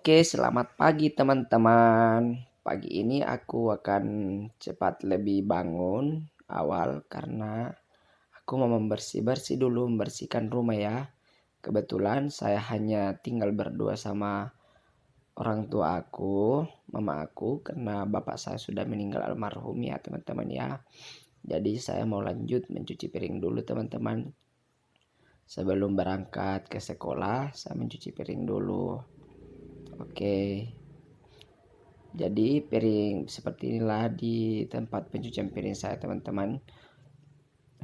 Oke, selamat pagi teman-teman. Pagi ini aku akan cepat lebih bangun awal karena aku mau membersih-bersih dulu, membersihkan rumah ya. Kebetulan saya hanya tinggal berdua sama orang tua aku, mama aku, karena bapak saya sudah meninggal almarhum ya teman-teman ya. Jadi saya mau lanjut mencuci piring dulu teman-teman. Sebelum berangkat ke sekolah, saya mencuci piring dulu. Oke. Jadi piring seperti inilah di tempat pencucian piring saya teman-teman.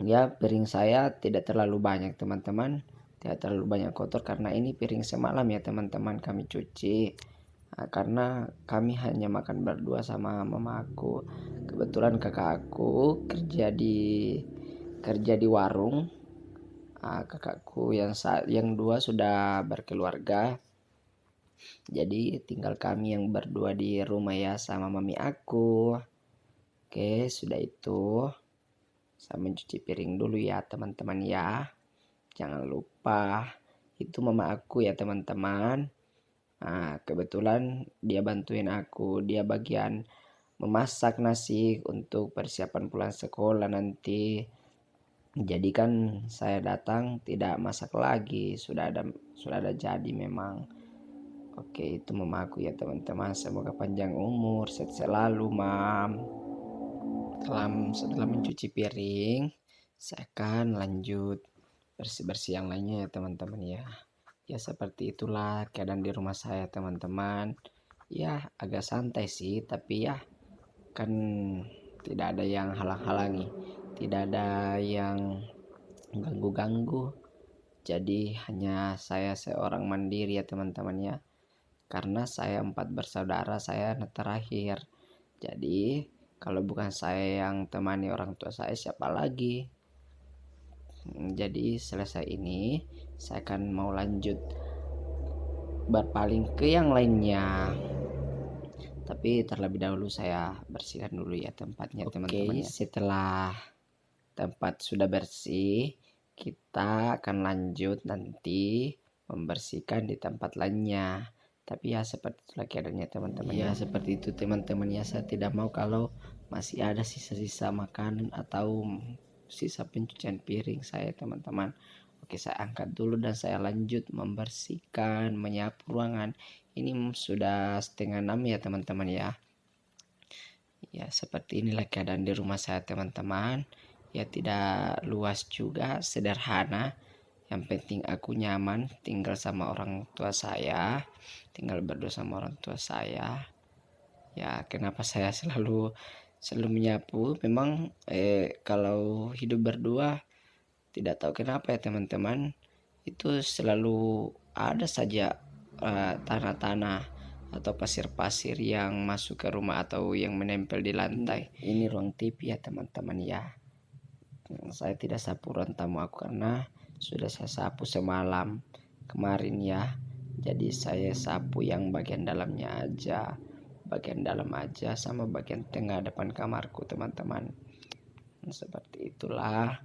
Ya, piring saya tidak terlalu banyak teman-teman. Tidak terlalu banyak kotor karena ini piring semalam ya teman-teman kami cuci. Karena kami hanya makan berdua sama mama aku. Kebetulan kakak aku kerja di warung. Kakakku yang dua sudah berkeluarga. Jadi tinggal kami yang berdua di rumah ya sama mami aku. Oke, sudah itu. Saya mencuci piring dulu ya teman-teman ya. Jangan lupa itu mama aku ya teman-teman. Kebetulan dia bantuin aku. Dia bagian memasak nasi untuk persiapan pulang sekolah nanti. Jadi kan saya datang tidak masak lagi. Sudah ada jadi memang. Oke, itu mama aku ya teman-teman. Semoga panjang umur, sehat selalu, Mam. Setelah mencuci piring, saya akan lanjut bersih-bersih yang lainnya ya teman-teman ya. Ya seperti itulah keadaan di rumah saya teman-teman. Ya agak santai sih, tapi ya kan tidak ada yang halang-halangi, tidak ada yang ganggu-ganggu. Jadi hanya saya seorang mandiri ya teman-teman ya. Karena saya 4 bersaudara, saya anak terakhir. Jadi kalau bukan saya yang temani orang tua saya, siapa lagi? Jadi selesai ini saya akan mau lanjut berpaling ke yang lainnya. Tapi terlebih dahulu saya bersihkan dulu ya tempatnya teman-teman ya. Setelah tempat sudah bersih, kita akan lanjut nanti membersihkan di tempat lainnya. Tapi ya seperti itulah keadaannya teman-teman ya. Seperti itu teman-teman ya. Saya tidak mau kalau masih ada sisa-sisa makanan atau sisa pencucian piring saya teman-teman. Oke, saya angkat dulu dan saya lanjut membersihkan, menyapu ruangan. Ini sudah 5:30 ya teman-teman ya. Ya seperti inilah keadaan di rumah saya teman-teman. Ya tidak luas juga, sederhana. Yang penting aku nyaman tinggal sama orang tua saya, tinggal berdua sama orang tua saya. Ya kenapa saya selalu menyapu, memang kalau hidup berdua tidak tahu kenapa ya teman-teman, itu selalu ada saja tanah-tanah atau pasir-pasir yang masuk ke rumah atau yang menempel di lantai. Ini ruang TV ya teman-teman ya. Saya tidak sapu ruang tamu aku karena sudah saya sapu semalam kemarin ya. Jadi saya sapu yang bagian dalamnya aja, bagian dalam aja sama bagian tengah depan kamarku teman-teman. Seperti itulah.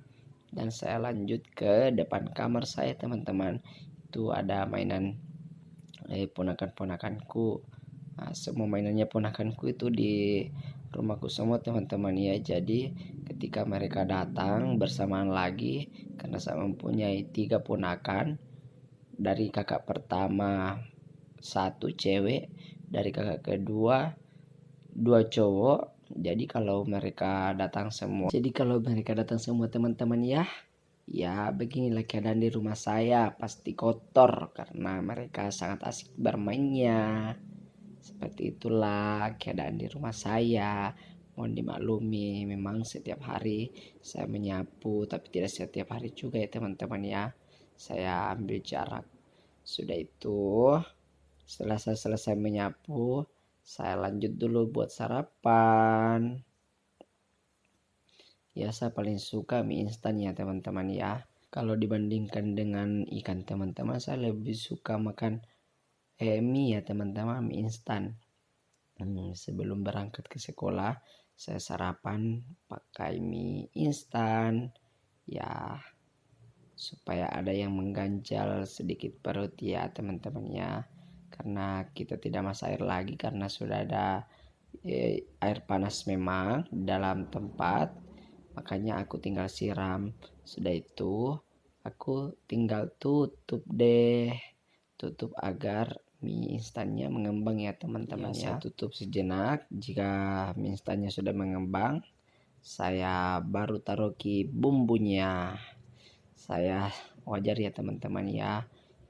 Dan saya lanjut ke depan kamar saya teman-teman. Itu ada mainan ponakan-ponakanku. Semua mainannya ponakanku itu di rumahku semua teman-teman ya. Jadi ketika mereka datang bersamaan lagi, karena saya mempunyai 3 ponakan, dari kakak pertama 1 cewek, dari kakak kedua 2 cowok. Jadi kalau mereka datang semua teman-teman ya beginilah keadaan di rumah saya, pasti kotor karena mereka sangat asik bermainnya. Seperti itulah keadaan di rumah saya. Mohon dimaklumi, memang setiap hari saya menyapu, tapi tidak setiap hari juga ya teman-teman ya. Saya ambil jarak. Sudah itu, setelah saya selesai menyapu, saya lanjut dulu buat sarapan. Ya saya paling suka mie instan ya teman-teman ya. Kalau dibandingkan dengan ikan teman-teman, saya lebih suka makan mie ya teman-teman, mie instan. Sebelum berangkat ke sekolah, saya sarapan pakai mie instan ya, supaya ada yang mengganjal sedikit perut ya teman-teman ya. karena kita tidak masak air lagi karena sudah ada air panas memang dalam tempat, makanya aku tinggal siram. Sudah itu aku tinggal tutup agar mie instannya mengembang ya teman-teman ya. Saya tutup sejenak. Jika mie instannya sudah mengembang, saya baru taruh ke bumbunya. Saya wajar ya teman-teman ya,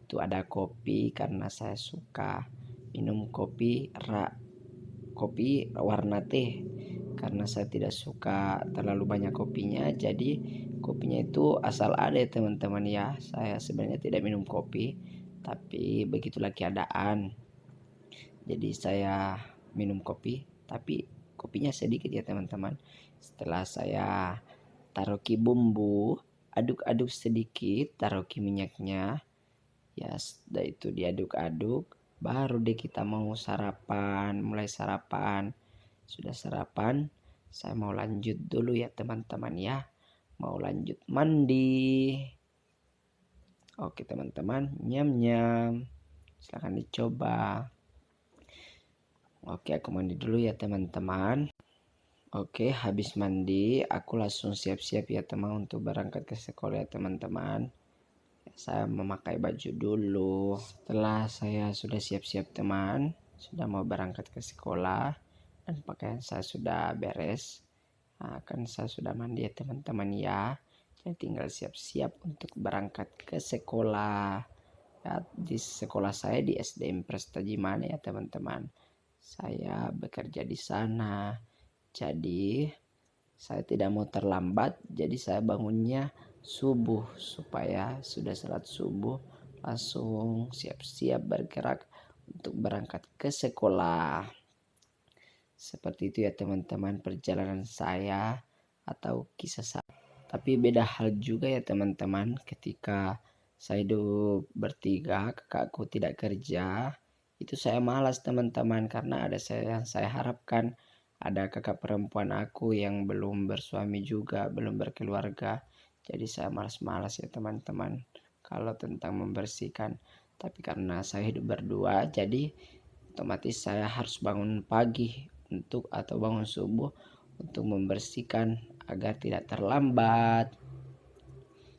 itu ada kopi karena saya suka minum kopi warna teh, karena saya tidak suka terlalu banyak kopinya. Jadi kopinya itu asal ada ya teman-teman ya. Saya sebenarnya tidak minum kopi, tapi begitulah keadaan, jadi saya minum kopi, tapi kopinya sedikit ya teman-teman. Setelah saya taruh ke bumbu, aduk-aduk sedikit, taruh ke minyaknya ya. Sudah itu diaduk-aduk, baru deh kita mau sarapan, mulai sarapan. Sudah sarapan, saya mau lanjut dulu ya teman-teman ya, mau lanjut mandi. Oke teman-teman, nyam-nyam, silahkan dicoba. Oke, aku mandi dulu ya teman-teman. Oke, habis mandi aku langsung siap-siap ya teman untuk berangkat ke sekolah ya teman-teman. Saya memakai baju dulu. Setelah saya sudah siap-siap teman, sudah mau berangkat ke sekolah dan pakaian saya sudah beres. Nah, kan saya sudah mandi ya teman-teman ya. Saya tinggal siap-siap untuk berangkat ke sekolah. Ya, di sekolah saya di SDM Presta Jimane ya teman-teman. Saya bekerja di sana. Jadi saya tidak mau terlambat. Jadi saya bangunnya subuh supaya sudah salat subuh langsung siap-siap bergerak untuk berangkat ke sekolah. Seperti itu ya teman-teman perjalanan saya atau kisah saya. Tapi beda hal juga ya teman-teman ketika saya hidup bertiga, kakakku tidak kerja, itu saya malas teman-teman karena ada saya yang saya harapkan. Ada kakak perempuan aku yang belum bersuami juga, belum berkeluarga. Jadi saya malas-malas ya teman-teman kalau tentang membersihkan. Tapi karena saya hidup berdua, jadi otomatis saya harus bangun pagi atau bangun subuh untuk membersihkan agar tidak terlambat.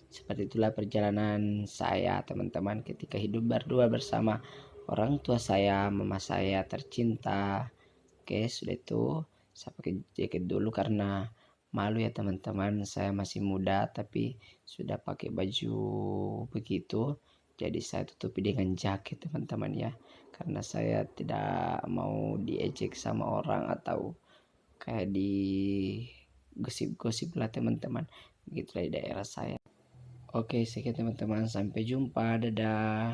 Seperti itulah perjalanan saya teman-teman ketika hidup berdua bersama orang tua saya, mama saya tercinta. Oke, sudah itu saya pakai jaket dulu karena malu ya teman-teman, saya masih muda tapi sudah pakai baju begitu. Jadi saya tutupi dengan jaket teman-teman ya, karena saya tidak mau diejek sama orang atau kayak di gosip-gosip lah teman-teman. Begitulah di daerah saya. Oke, sekian teman-teman, sampai jumpa, dadah.